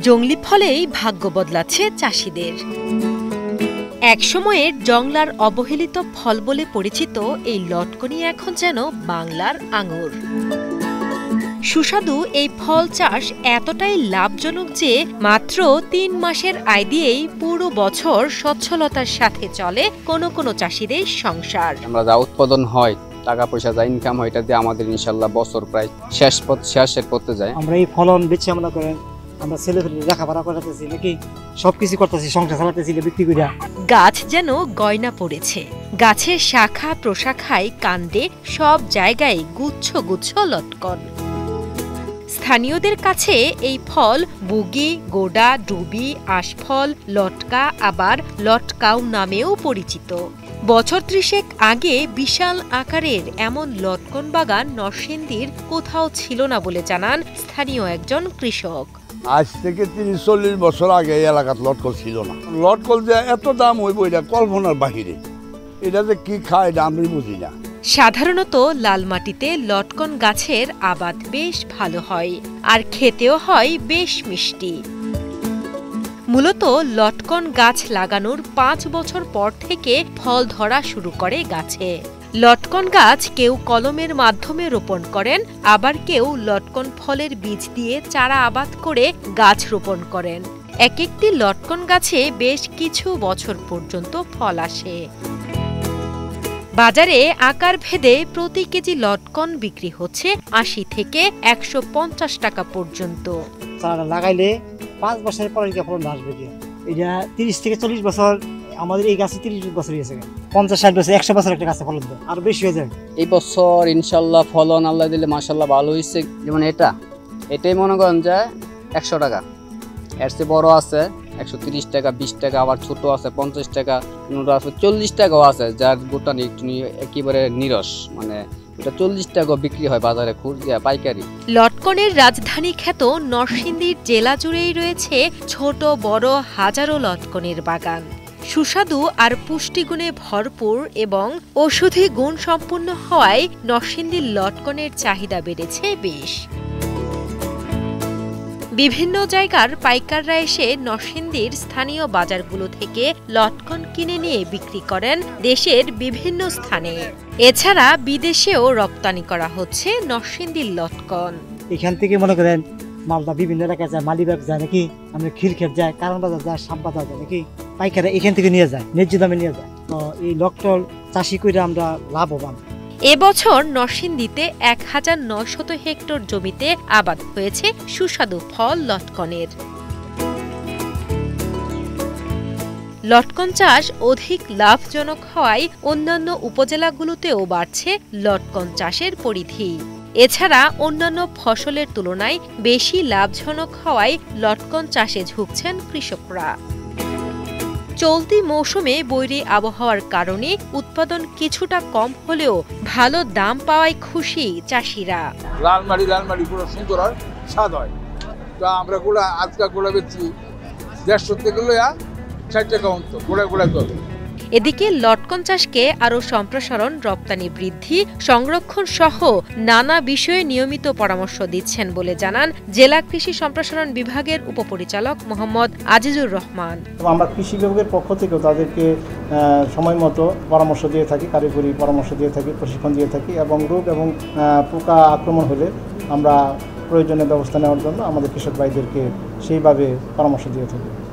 জংলি ফলেই ভাগ্য বদলাচ্ছে চাষিদের। একসময়ের জংলার অবহেলিত ফল বলে পরিচিত এই লটকনি এখন যেন বাংলার আঙুর। সুস্বাদু এই ফল চাষ এতটাই লাভজনক যে মাত্র ৩ মাসের আয় দিয়েই পুরো বছর সচ্ছলতার সাথে চলে কোনো কোনো চাষিদের সংসার। আমরা যা উৎপাদন হয়, টাকা পয়সা যা ইনকাম হয়, এটা দিয়ে আমাদের ইনশাল্লাহ বছর প্রায় শেষের পথে যায়। আমরা এই ফলন বেছে আমরা করেন আমরা ছেলেপেলে লেখাপড়া করতেছি নাকি সবকিছু করতেছি, সংসার চালাতেছি বিক্রি করিয়া। গাছ যেন গয়না পড়েছে, গাছের শাখা প্রশাখায় কাণ্ডে সব জায়গায় গুচ্ছ গুচ্ছ লটকন। স্থানীয়দের কাছে এই ফল বুগি, গোডা, ডুবি, আশফল, লটকা আবার লটকাও নামেও পরিচিত। বছর ৩০ আগে বিশাল আকারের এমন লটকন বাগান নরসিংদীর কোথাও ছিল না বলে জানান স্থানীয় একজন কৃষক। আজ থেকে ৩০-৪০ বছর আগে এই এলাকাত লটকল ছিল না। লটকল যে এত দাম হইব এটা কল্পনার বাহিরে। এটা যে কি খায় এটা আমি বুঝি না। সাধারণত লাল মাটিতে লটকন গাছের আবাদ বেশ ভালো হয়, আর খেতেও হয় বেশ মিষ্টি। মূলত লটকন গাছ লাগানোর ৫ বছর পর থেকে ফল ধরা শুরু করে গাছে। লটকন গাছ কেউ কলমের মাধ্যমে রোপণ করেন, আবার কেউ লটকন ফলের বীজ দিয়ে চারা আবাদ করে গাছ রোপণ করেন। এক একটি লটকন গাছে বেশ কিছু বছর পর্যন্ত ফল আসে। বাজারে আকার ভেদে প্রতি কেজি লটকন বিক্রি হচ্ছে ৮০ থেকে ১৫০ টাকা পর্যন্ত। চারা লাগাইলে ৫ বছরের পরে ফলন আসবে। এটা ৩০ থেকে ৪০ বছর আমাদের এই গাছে ৩০ বছর গেছে, ৫০-৬০ বছর ১০০ বছর একটা গাছে ফলন দেয়, আর বেশি হয়ে যায়। এই বছর ইনশাল্লাহ ফলন আল্লাহ দিলে মাশাল্লাহ ভালো হয়েছে। যেমন এটাই মনে করেন যে ১০০ টাকা, এর চেয়ে বড় আছে ১৩০ টাকা, ২০ টাকা, আবার ছোট আছে ৫০ টাকা, ৪০ টাকাও আছে, যার গোটা একেবারে নিরস, মানে এটা ৪০ টাকা বিক্রি হয় বাজারে খুচরা পাইকারি। লটকনের রাজধানী খ্যাত নরসিংদীর জেলা জুড়েই রয়েছে ছোট বড় হাজারো লটকনের বাগান। সুস্বাদু আর পুষ্টিগুণে ভরপুর এবং ঔষধি গুণ সম্পন্ন হওয়ায় নরসিংদীর লটকনের চাহিদা বেড়েছে বেশ। বিভিন্ন জায়গার পাইকাররা এসে নরসিংদীর স্থানীয় বাজারগুলো থেকে লটকন কিনে নিয়ে বিক্রি করেন দেশের বিভিন্ন স্থানে। এছাড়া বিদেশেও রপ্তানি করা হচ্ছে নরসিংদীর লটকন। এখান থেকে মনে করেন মালদা বিভিন্ন এলাকায় যায়, মালিবাগ যায় নাকি, আমরা খিলক্ষেত যায়, কারণ বাজার যায়, সাববাজার যায় নাকি, পাইকাররা এখান থেকে নিয়ে যায়, ন্যায্য দামে নিয়ে যায়। তো এই লটকন চাষি করে আমরা লাভবান। এবছর নরসিংদীতে ১৯০০ হেক্টর জমিতে আবাদ হয়েছে সুস্বাদু ফল লটকনের। লটকন চাষ অধিক লাভজনক হওয়ায় অন্যান্য উপজেলাগুলোতেও বাড়ছে লটকন চাষের পরিধি। এছাড়া অন্যান্য ফসলের তুলনায় বেশি লাভজনক হওয়ায় লটকন চাষে ঝুঁকছেন কৃষকরা। চলতি মৌসুমে বৈরী আবহাওয়ার কারণে উৎপাদন কিছুটা কম হলেও ভালো দাম পাওয়ায় খুশি চাষিরা। লালমারি পুরো সুন্দর হয়, স্বাদ হয়। তো আমরা আজকাল গোড়া বেচছি ১৫০ থেকে ৬০ টাকা অন্তর গোড়া চলে। এদিকে লটকন চাষকে আরও সম্প্রসারণ, রপ্তানি বৃদ্ধি, সংরক্ষণ সহ নানা বিষয়ে নিয়মিত পরামর্শ দিচ্ছেন বলে জানান জেলা কৃষি সম্প্রসারণ বিভাগের উপপরিচালক মোহাম্মদ আজিজুর রহমান। আমরা কৃষি বিভাগের পক্ষ থেকেও তাদেরকে সময় মতো পরামর্শ দিয়ে থাকি, কারিগরি পরামর্শ দিয়ে থাকি, প্রশিক্ষণ দিয়ে থাকি, এবং রোগ এবং পোকা আক্রমণ হলে আমরা প্রয়োজনীয় ব্যবস্থা নেওয়ার জন্য আমাদের কৃষক ভাইদেরকে সেইভাবে পরামর্শ দিয়ে থাকি।